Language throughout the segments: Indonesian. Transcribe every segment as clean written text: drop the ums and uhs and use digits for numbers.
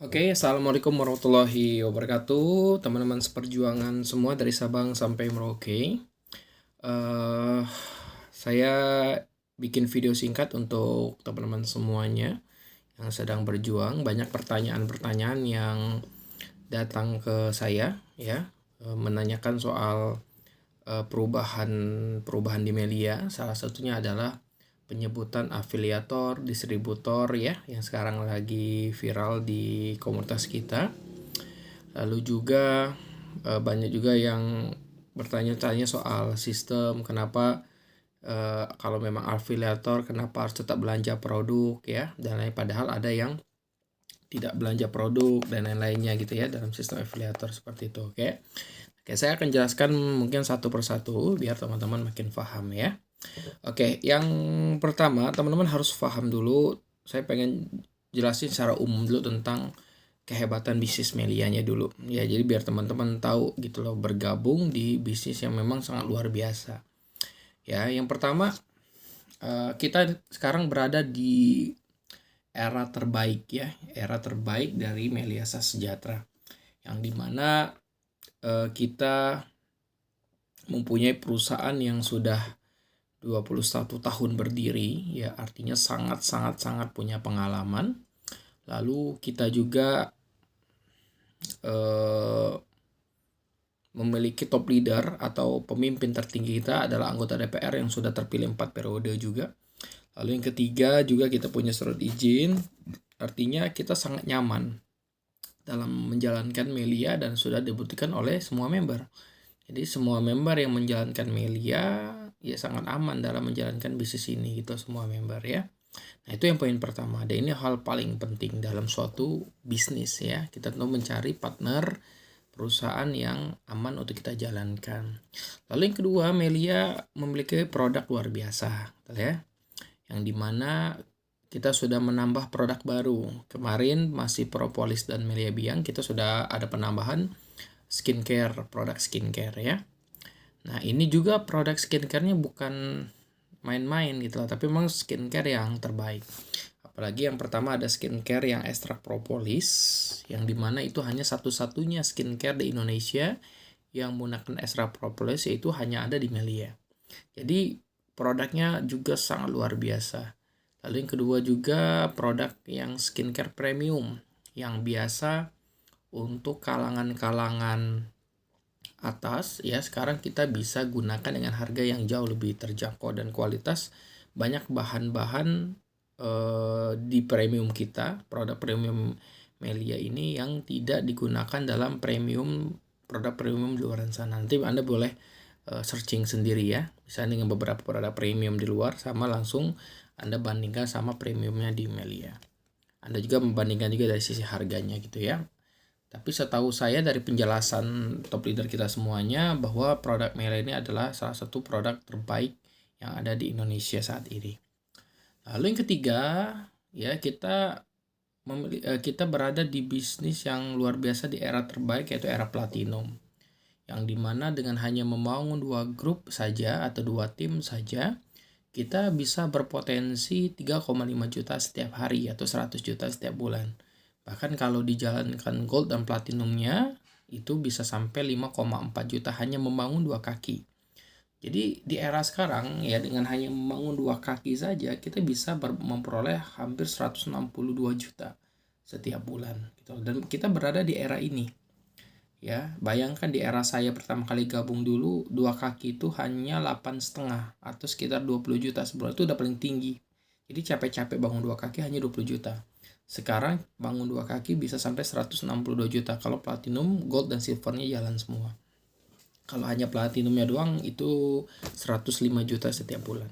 Oke, assalamualaikum warahmatullahi wabarakatuh, teman-teman seperjuangan semua dari Sabang sampai Merauke. Eh, saya bikin video singkat untuk teman-teman semuanya yang sedang berjuang. Banyak pertanyaan-pertanyaan yang datang ke saya, ya, menanyakan soal perubahan di media. Salah satunya adalah penyebutan afiliator, distributor ya, yang sekarang lagi viral di komunitas kita. Lalu juga banyak juga yang bertanya-tanya soal sistem, kenapa kalau memang afiliator kenapa harus tetap belanja produk ya, dan lain, padahal ada yang tidak belanja produk dan lain-lainnya gitu ya dalam sistem afiliator seperti itu. Oke, saya akan jelaskan mungkin satu persatu biar teman-teman makin paham ya. Oke, yang pertama teman-teman harus paham dulu, saya pengen jelasin secara umum dulu tentang kehebatan bisnis medianya dulu. Ya, jadi biar teman-teman tahu gitu loh, bergabung di bisnis yang memang sangat luar biasa. Ya, yang pertama kita sekarang berada di era terbaik ya, era terbaik dari Meliasa Sejahtera. Yang dimana kita mempunyai perusahaan yang sudah 21 tahun berdiri, ya artinya sangat punya pengalaman. Lalu kita juga memiliki top leader atau pemimpin tertinggi kita adalah anggota DPR yang sudah terpilih 4 periode juga. Lalu yang ketiga juga kita punya surat izin, artinya kita sangat nyaman dalam menjalankan Melia dan sudah dibuktikan oleh semua member. Jadi semua member yang menjalankan Melia ya sangat aman dalam menjalankan bisnis ini gitu, semua member ya. Nah, itu yang poin pertama. Dan ini hal paling penting dalam suatu bisnis ya. Kita tentu mencari partner perusahaan yang aman untuk kita jalankan. Lalu yang kedua, Melia memiliki produk luar biasa ya. Yang dimana kita sudah menambah produk baru. Kemarin masih propolis dan Melia Biang, kita sudah ada penambahan skincare, produk skincare ya. Nah, ini juga produk skincare-nya bukan main-main gitu lah, tapi memang skincare yang terbaik. Apalagi yang pertama ada skincare yang ekstrak propolis, yang dimana itu hanya satu-satunya skincare di Indonesia yang menggunakan ekstrak propolis, yaitu hanya ada di Melia. Jadi produknya juga sangat luar biasa. Lalu yang kedua juga produk yang skincare premium, yang biasa untuk kalangan-kalangan atas ya, sekarang kita bisa gunakan dengan harga yang jauh lebih terjangkau dan kualitas. Banyak bahan-bahan di premium kita, produk premium Melia ini yang tidak digunakan dalam produk premium di luar sana. Nanti Anda boleh searching sendiri ya, misalnya dengan beberapa produk premium di luar sama langsung Anda bandingkan sama premiumnya di Melia. Anda juga membandingkan juga dari sisi harganya gitu ya. Tapi setahu saya dari penjelasan top leader kita semuanya bahwa produk Melia ini adalah salah satu produk terbaik yang ada di Indonesia saat ini. Lalu yang ketiga, ya kita berada di bisnis yang luar biasa di era terbaik, yaitu era platinum. Yang dimana dengan hanya membangun 2 grup saja atau 2 tim saja, kita bisa berpotensi 3,5 juta setiap hari atau 100 juta setiap bulan. Bahkan kalau dijalankan gold dan platinumnya itu bisa sampai 5,4 juta hanya membangun 2 kaki. Jadi di era sekarang ya, dengan hanya membangun 2 kaki saja kita bisa memperoleh hampir 162 juta setiap bulan gitu. Dan kita berada di era ini. Ya, bayangkan di era saya pertama kali gabung dulu, 2 kaki itu hanya 8,5 atau sekitar 20 juta sebulan, itu udah paling tinggi. Jadi capek-capek bangun 2 kaki hanya 20 juta. Sekarang bangun 2 kaki bisa sampai 162 juta kalau platinum, gold dan silvernya jalan semua. Kalau hanya platinumnya doang itu 105 juta setiap bulan.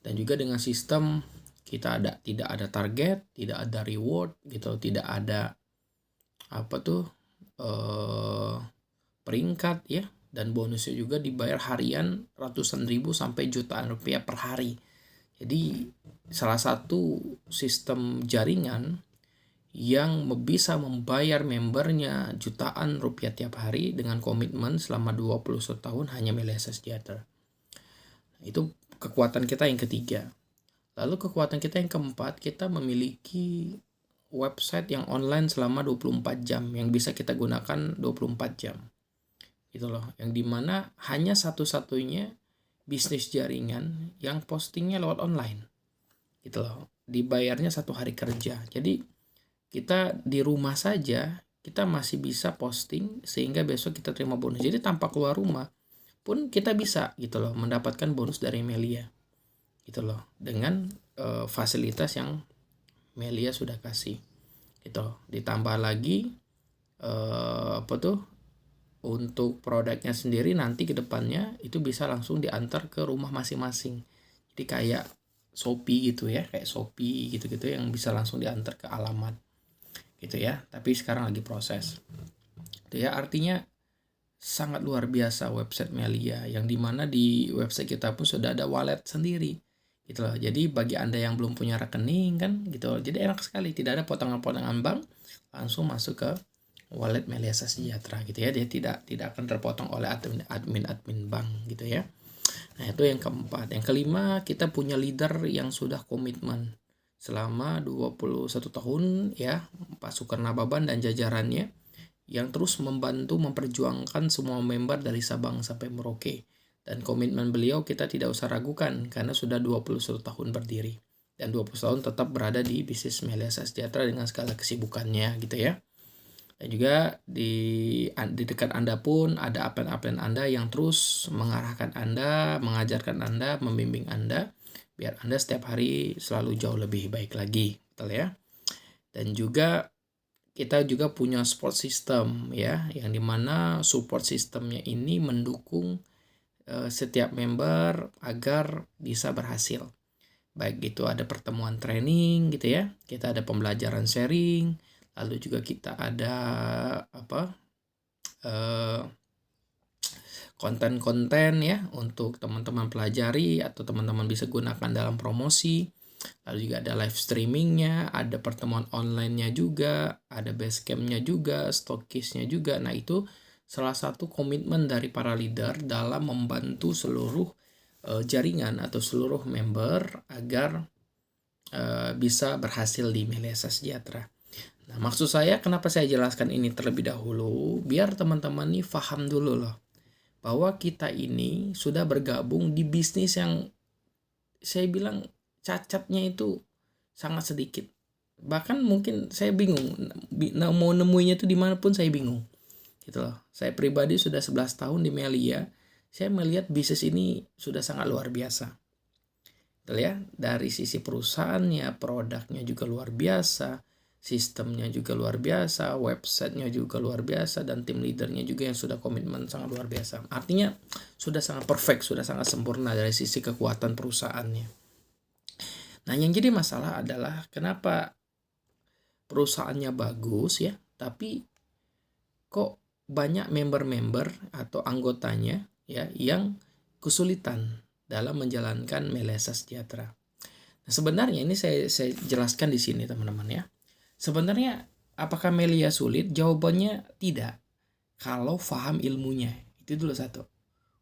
Dan juga dengan sistem kita tidak ada target, tidak ada reward gitu, tidak ada peringkat ya, dan bonusnya juga dibayar harian ratusan ribu sampai jutaan rupiah per hari. Jadi salah satu sistem jaringan yang bisa membayar membernya jutaan rupiah tiap hari dengan komitmen selama 21 tahun hanya Meliasa Sejahtera. Itu kekuatan kita yang ketiga. Lalu kekuatan kita yang keempat, kita memiliki website yang online selama 24 jam yang bisa kita gunakan 24 jam. Gitu loh. Yang dimana hanya satu-satunya bisnis jaringan yang postingnya lewat online. Gitu loh. Dibayarnya 1 hari kerja. Jadi kita di rumah saja kita masih bisa posting sehingga besok kita terima bonus. Jadi tanpa keluar rumah pun kita bisa gitu loh mendapatkan bonus dari Melia. Gitu loh. Dengan fasilitas yang Melia sudah kasih. Gitu. Ditambah lagi untuk produknya sendiri nanti ke depannya itu bisa langsung diantar ke rumah masing-masing. Jadi kayak Shopee gitu ya, kayak Shopee gitu-gitu yang bisa langsung diantar ke alamat. Gitu ya. Tapi sekarang lagi proses. Itu ya, artinya sangat luar biasa website Melia yang dimana di website kita pun sudah ada wallet sendiri. Gitu loh. Jadi bagi Anda yang belum punya rekening kan gitu. Jadi enak sekali, tidak ada potongan-potongan bank, langsung masuk ke wallet Melia Sejahtera gitu ya. Dia tidak akan terpotong oleh admin bank gitu ya. Nah, itu yang keempat. Yang kelima, kita punya leader yang sudah komitmen selama 21 tahun ya, Pak Sukarnababan dan jajarannya yang terus membantu memperjuangkan semua member dari Sabang sampai Merauke. Dan komitmen beliau kita tidak usah ragukan karena sudah 21 tahun berdiri. Dan 20 tahun tetap berada di bisnis Melia Sejahtera dengan segala kesibukannya gitu ya. Dan juga di dekat Anda pun ada upline Anda yang terus mengarahkan Anda, mengajarkan Anda, membimbing Anda biar Anda setiap hari selalu jauh lebih baik lagi, betul ya. Dan juga kita juga punya support system ya, yang dimana support systemnya ini mendukung setiap member agar bisa berhasil. Baik itu ada pertemuan training gitu ya, kita ada pembelajaran sharing, lalu juga kita ada konten-konten ya untuk teman-teman pelajari atau teman-teman bisa gunakan dalam promosi. Lalu juga ada live streamingnya, ada pertemuan online-nya juga, ada basecamp-nya juga, stokisnya juga. Nah itu salah satu komitmen dari para leader dalam membantu seluruh jaringan atau seluruh member agar bisa berhasil di Melia Sejahtera. Nah, maksud saya kenapa saya jelaskan ini terlebih dahulu, biar teman-teman nih paham dulu loh, bahwa kita ini sudah bergabung di bisnis yang saya bilang cacatnya itu sangat sedikit. Bahkan mungkin saya bingung, mau nemuinya itu dimanapun saya bingung. Gitu loh. Saya pribadi sudah 11 tahun di Melia, saya melihat bisnis ini sudah sangat luar biasa. Betul ya, dari sisi perusahaannya, produknya juga luar biasa, sistemnya juga luar biasa, websitenya juga luar biasa, dan tim leadernya juga yang sudah komitmen sangat luar biasa. Artinya sudah sangat perfect, sudah sangat sempurna dari sisi kekuatan perusahaannya. Nah, yang jadi masalah adalah kenapa perusahaannya bagus ya, tapi kok banyak member-member atau anggotanya ya yang kesulitan dalam menjalankan Melia Sejahtera. Nah, sebenarnya ini saya jelaskan di sini teman-teman ya. Sebenarnya apakah Melia sulit? Jawabannya tidak. Kalau paham ilmunya, itu dulu satu.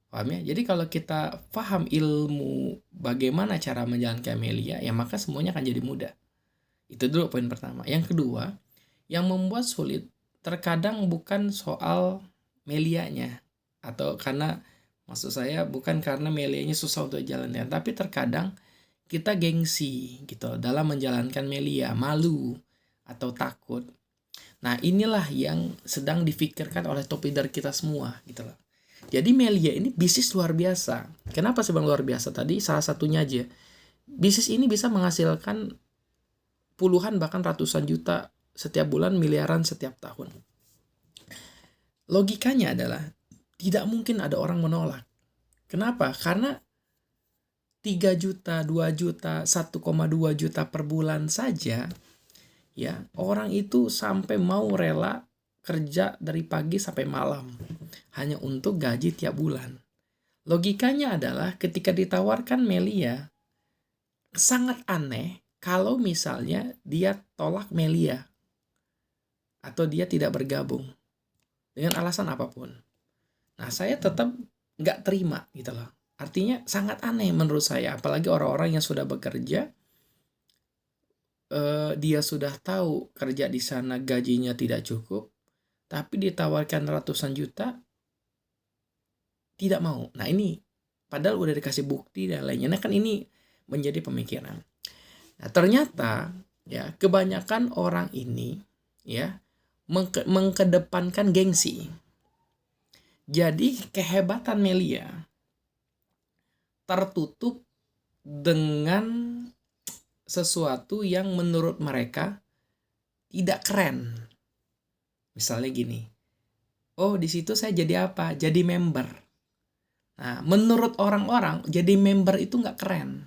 Paham ya? Jadi kalau kita paham ilmu bagaimana cara menjalankan Melia, ya maka semuanya akan jadi mudah. Itu dulu poin pertama. Yang kedua, yang membuat sulit terkadang bukan soal Melianya, atau karena maksud saya bukan karena Melianya susah untuk jalannya, tapi terkadang kita gengsi gitu dalam menjalankan Melia, malu atau takut. Nah, inilah yang sedang difikirkan oleh top leader kita semua gitu loh. Jadi Melia ini bisnis luar biasa. Kenapa saya bilang luar biasa tadi? Salah satunya aja. Bisnis ini bisa menghasilkan puluhan bahkan ratusan juta setiap bulan, miliaran setiap tahun. Logikanya adalah tidak mungkin ada orang menolak. Kenapa? Karena 3 juta, 2 juta, 1,2 juta per bulan saja ya, orang itu sampai mau rela kerja dari pagi sampai malam hanya untuk gaji tiap bulan. Logikanya adalah ketika ditawarkan Melia, sangat aneh kalau misalnya dia tolak Melia atau dia tidak bergabung dengan alasan apapun. Nah, saya tetap nggak terima gitu loh. Artinya sangat aneh menurut saya, apalagi orang-orang yang sudah bekerja dia sudah tahu kerja di sana gajinya tidak cukup, tapi ditawarkan ratusan juta, tidak mau. Nah ini, padahal udah dikasih bukti dan lainnya. Nah kan ini menjadi pemikiran. Nah ternyata ya kebanyakan orang ini ya mengkedepankan gengsi. Jadi kehebatan Melia tertutup dengan sesuatu yang menurut mereka tidak keren. Misalnya gini, oh di situ saya jadi apa? Jadi member. Nah, menurut orang-orang jadi member itu nggak keren.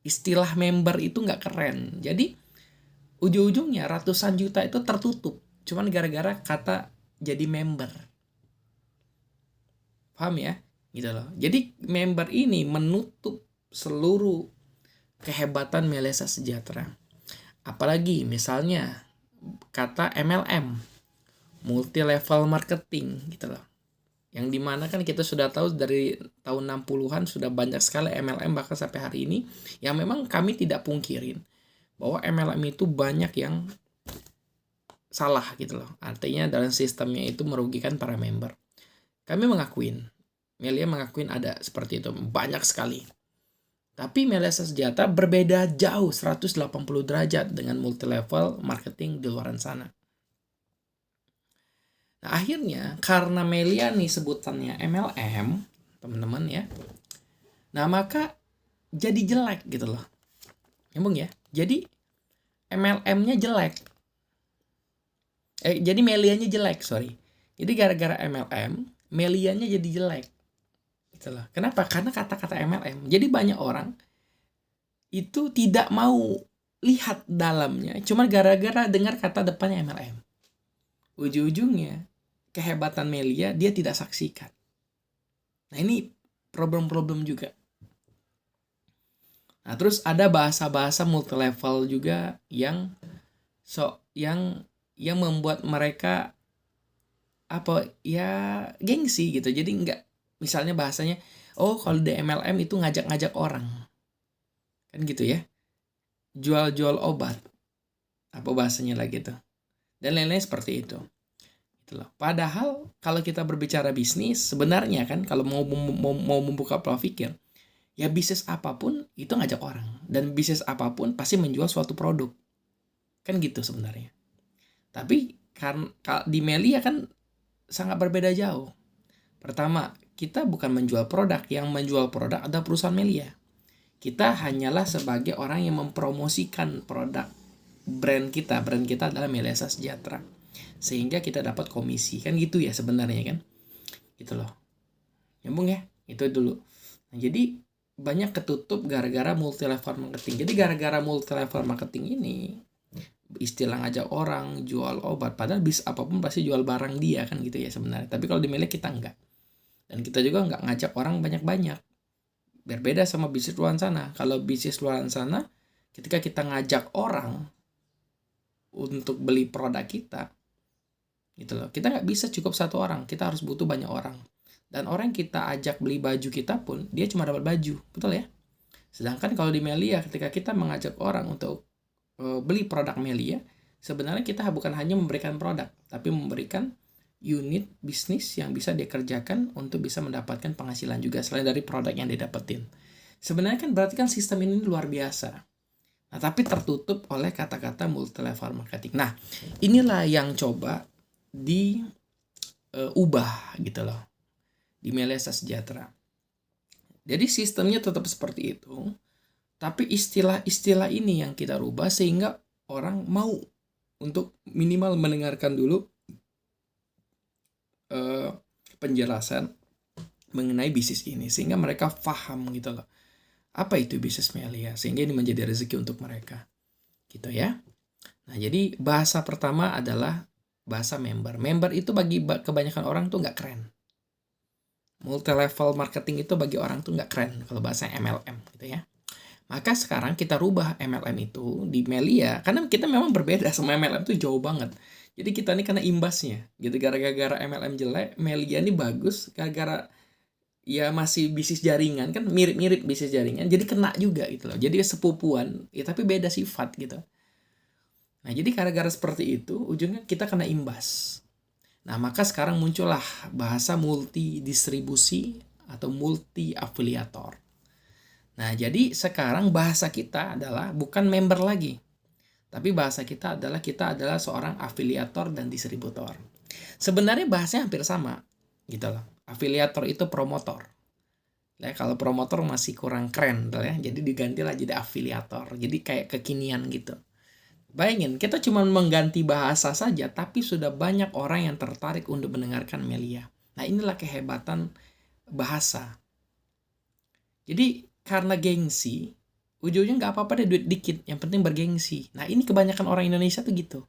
Istilah member itu nggak keren. Jadi ujung-ujungnya ratusan juta itu tertutup. Cuman gara-gara kata jadi member. Paham ya? Gitu loh. Jadi member ini menutup seluruh kehebatan Melesa Sejahtera. Apalagi misalnya kata MLM, multi level marketing gitu loh. Yang dimana kan kita sudah tahu dari tahun 60-an sudah banyak sekali MLM bahkan sampai hari ini. Yang memang kami tidak pungkirin bahwa MLM itu banyak yang salah gitu loh. Artinya dalam sistemnya itu merugikan para member. Kami mengakuin, Melia mengakuin ada seperti itu, banyak sekali. Tapi Melesa Sejahtera berbeda jauh 180 derajat dengan multi level marketing di luar sana. Nah akhirnya karena Melia nih sebutannya MLM, teman-teman ya. Nah maka jadi jelek gitu loh. Nyambung ya. Jadi MLM-nya jelek. Jadi Melianya jelek, sorry. Jadi gara-gara MLM, Melianya jadi jelek. Gitu loh. Kenapa? Karena kata-kata MLM. Jadi banyak orang itu tidak mau lihat dalamnya, cuma gara-gara dengar kata depannya MLM. Ujung-ujungnya kehebatan Melia dia tidak saksikan. Nah ini problem-problem juga. Nah terus ada bahasa-bahasa multi level juga yang yang membuat mereka apa ya gengsi gitu. Jadi enggak, misalnya bahasanya, oh kalau di MLM itu ngajak-ngajak orang, kan gitu ya, jual-jual obat, apa bahasanya lagi tuh, dan lain-lain seperti itu. Itulah. Padahal kalau kita berbicara bisnis sebenarnya kan kalau mau membuka pola pikir, ya bisnis apapun itu ngajak orang, dan bisnis apapun pasti menjual suatu produk, kan gitu sebenarnya. Tapi kan di Melia kan sangat berbeda jauh. Pertama, kita bukan menjual produk, yang menjual produk ada perusahaan Melia. Kita hanyalah sebagai orang yang mempromosikan produk brand kita adalah Melesa Sejahtera, sehingga kita dapat komisi, kan gitu ya sebenarnya kan, gitu loh. Nyambung ya, itu dulu. Nah, jadi banyak ketutup gara-gara multi level marketing. Jadi gara-gara multi level marketing ini, istilah ngajak orang jual obat, padahal bis apapun pasti jual barang dia kan gitu ya sebenarnya. Tapi kalau di Melia kita enggak, dan kita juga enggak ngajak orang banyak-banyak. Berbeda sama bisnis luar sana. Kalau bisnis luar sana, ketika kita ngajak orang untuk beli produk kita, gitu loh, kita nggak bisa cukup satu orang, kita harus butuh banyak orang. Dan orang yang kita ajak beli baju kita pun dia cuma dapat baju, betul ya. Sedangkan kalau di Melia, ketika kita mengajak orang untuk beli produk Melia, sebenarnya kita bukan hanya memberikan produk, tapi memberikan unit bisnis yang bisa dikerjakan untuk bisa mendapatkan penghasilan juga selain dari produk yang didapetin. Sebenarnya kan berarti kan sistem ini luar biasa. Nah, tapi tertutup oleh kata-kata multi level marketing. Nah, inilah yang coba diubah gitu loh di Melesa Sejahtera. Jadi sistemnya tetap seperti itu, tapi istilah-istilah ini yang kita rubah sehingga orang mau untuk minimal mendengarkan dulu penjelasan mengenai bisnis ini, sehingga mereka paham gitu loh. Apa itu bisnis Melia, sehingga ini menjadi rezeki untuk mereka. Gitu ya. Nah, jadi bahasa pertama adalah bahasa member. Member itu bagi kebanyakan orang tuh nggak keren. Multi level marketing itu bagi orang tuh nggak keren kalau bahasa MLM gitu ya. Maka sekarang kita rubah MLM itu di Melia, karena kita memang berbeda sama MLM itu jauh banget. Jadi kita ini kena imbasnya gitu, gara-gara MLM jelek, Melia ini bagus gara-gara ya masih bisnis jaringan, kan mirip-mirip bisnis jaringan, jadi kena juga gitu loh. Jadi sepupuan ya, tapi beda sifat gitu. Nah, jadi gara-gara seperti itu, ujungnya kita kena imbas. Nah, maka sekarang muncullah bahasa multi distribusi atau multi afiliator. Nah, jadi sekarang bahasa kita adalah bukan member lagi. Tapi bahasa kita adalah seorang afiliator dan distributor. Sebenarnya bahasanya hampir sama, gitu loh. Afiliator itu promotor. Ya, kalau promotor masih kurang keren, gitu ya. Jadi digantilah jadi afiliator. Jadi kayak kekinian gitu. Bayangin, kita cuma mengganti bahasa saja, tapi sudah banyak orang yang tertarik untuk mendengarkan Melia. Nah, inilah kehebatan bahasa. Jadi, karena gengsi, ujungnya nggak apa-apa deh duit dikit, yang penting bergengsi. Nah, ini kebanyakan orang Indonesia tuh gitu.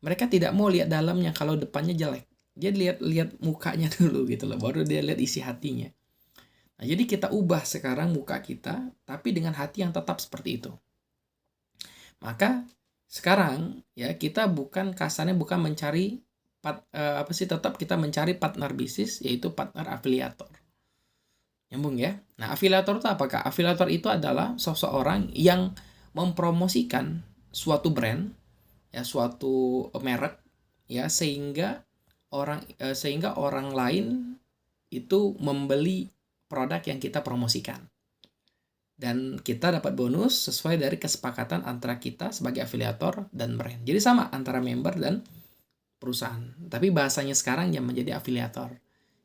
Mereka tidak mau lihat dalamnya kalau depannya jelek. Dia lihat mukanya dulu gitu loh, baru dia lihat isi hatinya. Nah, jadi kita ubah sekarang muka kita, tapi dengan hati yang tetap seperti itu. Maka sekarang ya kita kasarnya bukan mencari tetap kita mencari partner bisnis, yaitu partner afiliator. Nyambung ya. Nah, afiliator itu apakah? Afiliator itu adalah seseorang yang mempromosikan suatu brand, ya, suatu merek, ya, sehingga orang lain itu membeli produk yang kita promosikan. Dan kita dapat bonus sesuai dari kesepakatan antara kita sebagai afiliator dan brand. Jadi sama antara member dan perusahaan. Tapi bahasanya sekarang yang menjadi afiliator.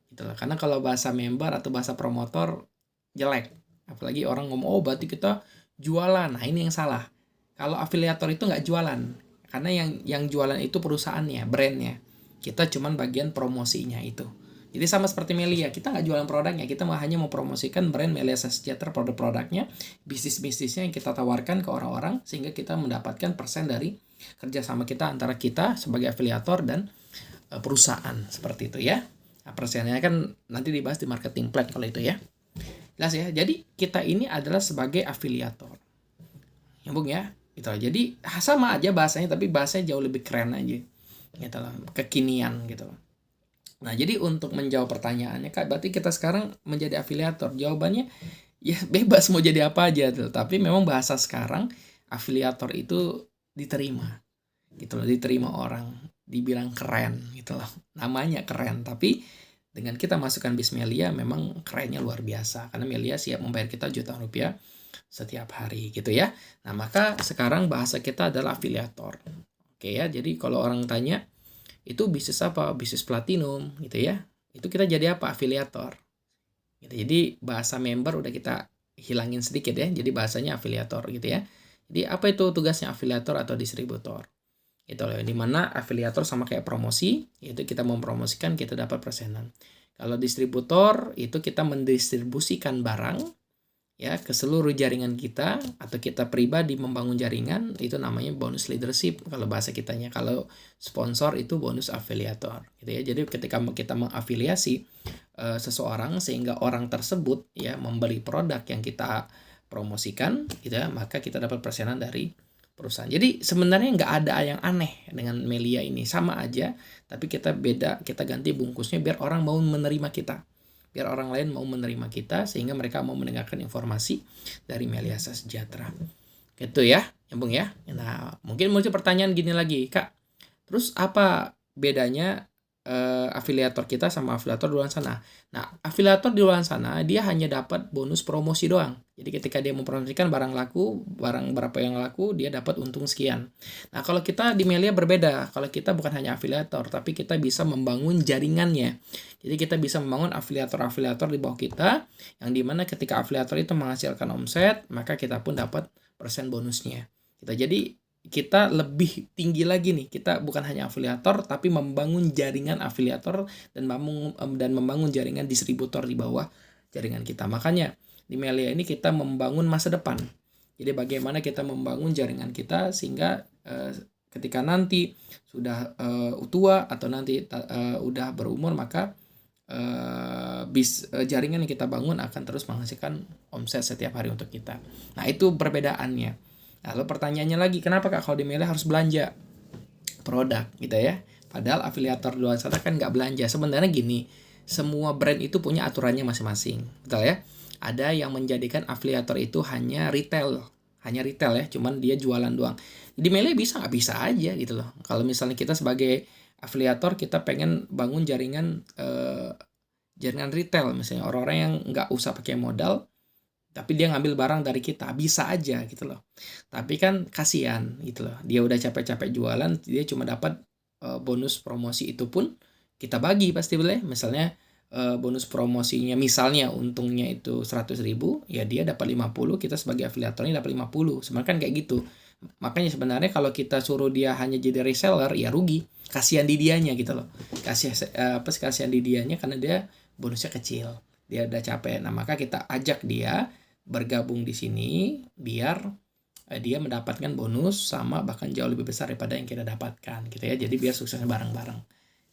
Gitu loh. Karena kalau bahasa member atau bahasa promotor jelek. Apalagi orang ngomong, oh berarti kita jualan. Nah, ini yang salah. Kalau afiliator itu nggak jualan. Karena yang jualan itu perusahaannya, brandnya. Kita cuman bagian promosinya itu. Jadi sama seperti Melia, kita nggak jualan produknya, kita hanya mempromosikan brand Melia Sejahtera, produk-produknya, bisnis-bisnisnya yang kita tawarkan ke orang-orang, sehingga kita mendapatkan persen dari kerjasama kita antara kita sebagai afiliator dan perusahaan, seperti itu ya. Nah, persennya kan nanti dibahas di marketing plan kalau itu ya. Jelas ya, jadi kita ini adalah sebagai afiliator. Nyambung ya, gitu. Jadi sama aja bahasanya, tapi bahasanya jauh lebih keren aja, gitu loh, kekinian gitu loh. Nah, jadi untuk menjawab pertanyaannya, Kak, berarti kita sekarang menjadi afiliator. Jawabannya ya bebas mau jadi apa aja tuh. Tapi memang bahasa sekarang afiliator itu diterima. Gitu loh, diterima orang, dibilang keren gitu loh. Namanya keren, tapi dengan kita masukkan bis Melia memang kerennya luar biasa. Karena Melia siap membayar kita jutaan rupiah setiap hari gitu ya. Nah, maka sekarang bahasa kita adalah afiliator. Oke ya, jadi kalau orang tanya, itu bisnis apa? Bisnis platinum gitu ya. Itu kita jadi apa? Afiliator. Gitu. Jadi bahasa member udah kita hilangin sedikit ya. Jadi bahasanya afiliator gitu ya. Jadi apa itu tugasnya afiliator atau distributor? Itu loh, dimana afiliator sama kayak promosi, yaitu kita mempromosikan, kita dapat persenan. Kalau distributor itu kita mendistribusikan barang ya ke seluruh jaringan kita, atau kita pribadi membangun jaringan, itu namanya bonus leadership kalau bahasa kitanya. Kalau sponsor itu bonus afiliator gitu ya. Jadi ketika kita mengafiliasi seseorang sehingga orang tersebut ya membeli produk yang kita promosikan gitu ya, maka kita dapat persenan dari perusahaan. Jadi sebenarnya nggak ada yang aneh dengan Melia ini, sama aja, tapi kita beda, kita ganti bungkusnya biar orang mau menerima kita. Biar orang lain mau menerima kita, sehingga mereka mau mendengarkan informasi dari Melia Sejahtera. Gitu ya, nyambung ya. Nah, mungkin muncul pertanyaan gini lagi, Kak. Terus apa bedanya afiliator kita sama afiliator di luar sana? Nah, afiliator di luar sana dia hanya dapat bonus promosi doang. Jadi ketika dia mempromosikan barang laku, barang berapa yang laku, dia dapat untung sekian. Nah, kalau kita di Melia berbeda. Kalau kita bukan hanya afiliator, tapi kita bisa membangun jaringannya. Jadi kita bisa membangun afiliator-afiliator di bawah kita, yang dimana ketika afiliator itu menghasilkan omset, maka kita pun dapat persen bonusnya. Jadi kita lebih tinggi lagi nih, kita bukan hanya afiliator, tapi membangun jaringan afiliator dan membangun jaringan distributor di bawah jaringan kita. Makanya di Melia ini kita membangun masa depan. Jadi bagaimana kita membangun jaringan kita sehingga ketika nanti sudah tua atau nanti udah berumur, maka jaringan yang kita bangun akan terus menghasilkan omset setiap hari untuk kita. Nah, itu perbedaannya. Lalu pertanyaannya lagi, kenapa Kak kalau di Melia harus belanja produk gitu ya? Padahal afiliator di luar sana kan nggak belanja. Sebenarnya gini, semua brand itu punya aturannya masing-masing, betul ya? Ada yang menjadikan afiliator itu hanya retail ya, cuman dia jualan doang. Di Melia bisa nggak? Bisa aja gitu loh. Kalau misalnya kita sebagai afiliator kita pengen bangun jaringan retail misalnya, orang-orang yang nggak usah pakai modal tapi dia ngambil barang dari kita, bisa aja gitu loh. Tapi kan kasihan gitu loh, dia udah capek-capek jualan, dia cuma dapat bonus promosi, itu pun kita bagi pasti boleh. Misalnya bonus promosinya misalnya untungnya itu 100.000, ya dia dapat 50, kita sebagai afiliatornya dapat 50. Sebenarnya kan kayak gitu. Makanya sebenarnya kalau kita suruh dia hanya jadi reseller, ya rugi. Kasihan di dianya gitu loh. Kasihan di dianya karena dia bonusnya kecil. Dia udah capek. Nah, maka kita ajak dia bergabung di sini biar dia mendapatkan bonus sama bahkan jauh lebih besar daripada yang kita dapatkan gitu ya. Jadi biar suksesnya bareng-bareng.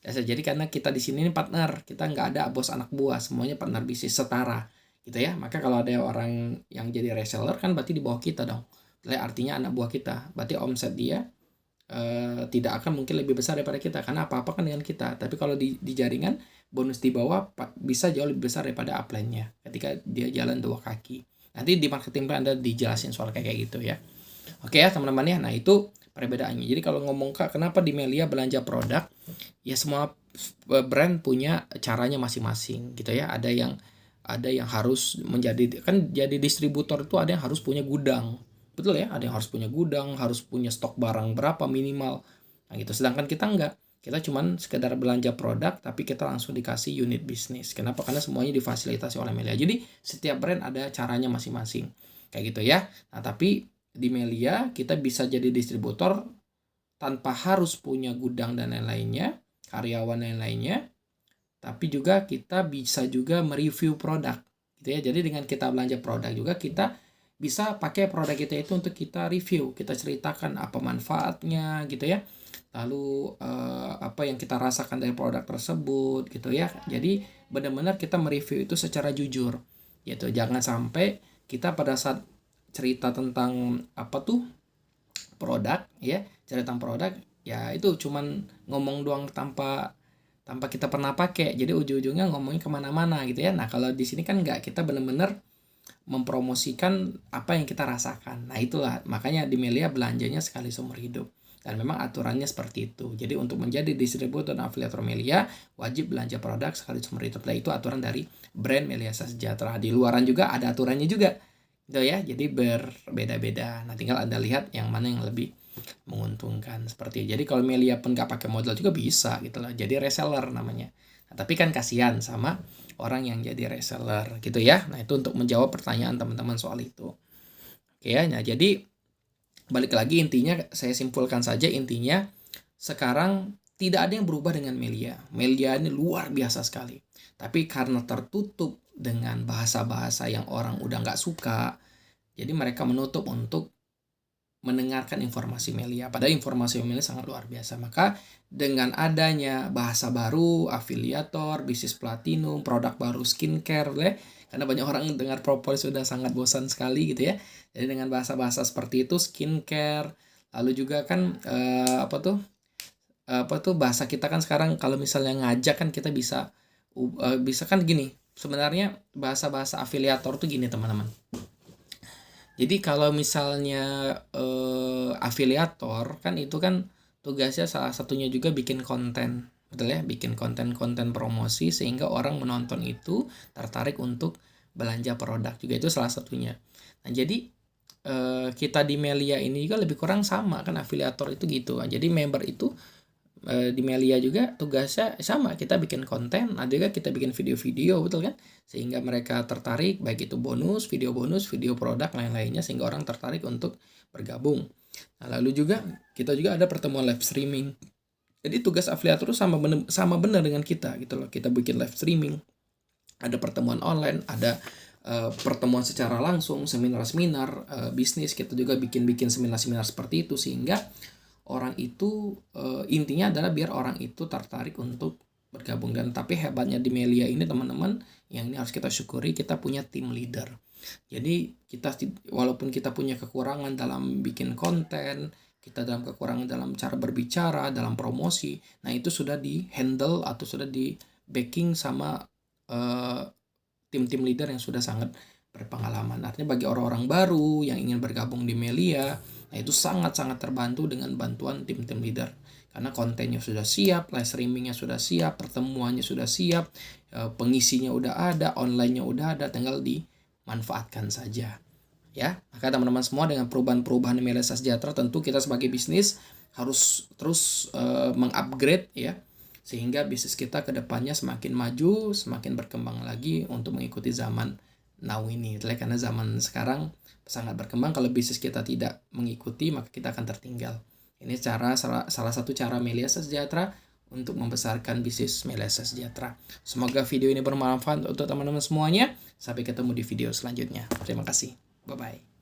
Jadi karena kita di sini partner, kita nggak ada bos anak buah, semuanya partner bisnis setara gitu ya. Maka kalau ada orang yang jadi reseller kan berarti di bawah kita dong. Artinya anak buah kita. Berarti omset dia tidak akan mungkin lebih besar daripada kita karena apa-apa kan dengan kita. Tapi kalau di jaringan bonus di bawah bisa jauh lebih besar daripada upline-nya ketika dia jalan 2 kaki. Nanti di marketing plan Anda dijelasin soal kayak gitu ya. Oke ya teman-teman ya. Nah itu perbedaannya. Jadi kalau ngomong Kak, kenapa di Melia belanja produk? Ya semua brand punya caranya masing-masing gitu ya. Ada yang harus menjadi, kan jadi distributor itu ada yang harus punya gudang. Betul ya, ada yang harus punya gudang, harus punya stok barang berapa minimal. Nah gitu. Sedangkan kita enggak. Kita cuman sekedar belanja produk tapi kita langsung dikasih unit bisnis. Kenapa? Karena semuanya difasilitasi oleh Melia. Jadi setiap brand ada caranya masing-masing. Kayak gitu ya. Nah, tapi di Melia kita bisa jadi distributor tanpa harus punya gudang dan lain-lainnya, karyawan dan lain-lainnya. Tapi juga kita bisa juga mereview produk gitu ya. Jadi dengan kita belanja produk juga kita bisa pakai produk kita itu untuk kita review, kita ceritakan apa manfaatnya gitu ya. Lalu apa yang kita rasakan dari produk tersebut gitu ya. Jadi benar-benar kita mereview itu secara jujur gitu. Jangan sampai kita pada saat cerita tentang apa tuh produk ya, cerita tentang produk ya itu cuman ngomong doang tanpa kita pernah pakai. Jadi ujung-ujungnya ngomongin kemana-mana gitu ya. Nah kalau di sini kan enggak, kita benar-benar mempromosikan apa yang kita rasakan. Nah itulah makanya di Melia belanjanya sekali seumur hidup. Dan memang aturannya seperti itu. Jadi untuk menjadi distributor dan afiliator Melia wajib belanja produk sekali seumur hidup. Nah itu aturan dari brand Melia Sejahtera. Di luaran juga ada aturannya juga. Gitu ya. Jadi berbeda-beda. Nah tinggal Anda lihat yang mana yang lebih menguntungkan seperti itu. Jadi kalau Melia pun nggak pakai modal juga bisa gitu lah. Jadi reseller namanya. Nah, tapi kan kasihan sama orang yang jadi reseller gitu ya. Nah itu untuk menjawab pertanyaan teman-teman soal itu. Oke ya. Nah jadi balik lagi intinya saya simpulkan saja, intinya sekarang tidak ada yang berubah dengan Melia. Melia ini luar biasa sekali. Tapi karena tertutup dengan bahasa-bahasa yang orang udah nggak suka, jadi mereka menutup untuk mendengarkan informasi Melia. Padahal informasi Melia sangat luar biasa. Maka dengan adanya bahasa baru, afiliator, bisnis platinum, produk baru skincare, karena banyak orang dengar propolis sudah sangat bosan sekali gitu ya. Jadi dengan bahasa-bahasa seperti itu skincare, lalu juga kan apa tuh bahasa kita kan sekarang kalau misalnya ngajak kan kita bisa kan gini. Sebenarnya bahasa-bahasa afiliator tuh gini teman-teman. Jadi kalau misalnya afiliator kan itu kan tugasnya salah satunya juga bikin konten, betul ya, bikin konten-konten promosi sehingga orang menonton itu tertarik untuk belanja produk juga, itu salah satunya. Nah jadi kita di Melia ini juga lebih kurang sama kan, afiliator itu gitu. Nah, jadi member itu di Melia juga tugasnya sama, kita bikin konten, ada juga kita bikin video-video, betul kan, sehingga mereka tertarik, baik itu bonus, video produk lain-lainnya, sehingga orang tertarik untuk bergabung. Nah lalu juga kita juga ada pertemuan live streaming. Jadi tugas afiliator itu sama benar dengan kita gitu loh. Kita bikin live streaming, ada pertemuan online, ada pertemuan secara langsung, seminar-seminar bisnis. Kita juga bikin seminar-seminar seperti itu, sehingga orang itu intinya adalah biar orang itu tertarik untuk bergabung. Dan tapi hebatnya di Melia ini teman-teman, yang ini harus kita syukuri, kita punya tim leader. Jadi kita walaupun kita punya kekurangan dalam bikin konten, kita dalam kekurangan dalam cara berbicara, dalam promosi, nah itu sudah di handle atau sudah di backing sama tim-tim leader yang sudah sangat berpengalaman. Artinya bagi orang-orang baru yang ingin bergabung di Melia, nah Nah, itu sangat-sangat terbantu dengan bantuan tim-tim leader. Karena kontennya sudah siap, live streamingnya sudah siap, pertemuannya sudah siap, pengisinya udah ada, online-nya udah ada, tinggal dimanfaatkan saja. Ya, maka teman-teman semua, dengan perubahan-perubahan Melia Sejahtera, tentu kita sebagai bisnis harus terus mengupgrade ya, sehingga bisnis kita ke depannya semakin maju, semakin berkembang lagi untuk mengikuti zaman now ini. Karena zaman sekarang sangat berkembang, kalau bisnis kita tidak mengikuti maka kita akan tertinggal. Ini salah satu cara Melia Sejahtera untuk membesarkan bisnis Melia Sejahtera. Semoga video ini bermanfaat untuk teman-teman semuanya. Sampai ketemu di video selanjutnya. Terima kasih. Bye-bye.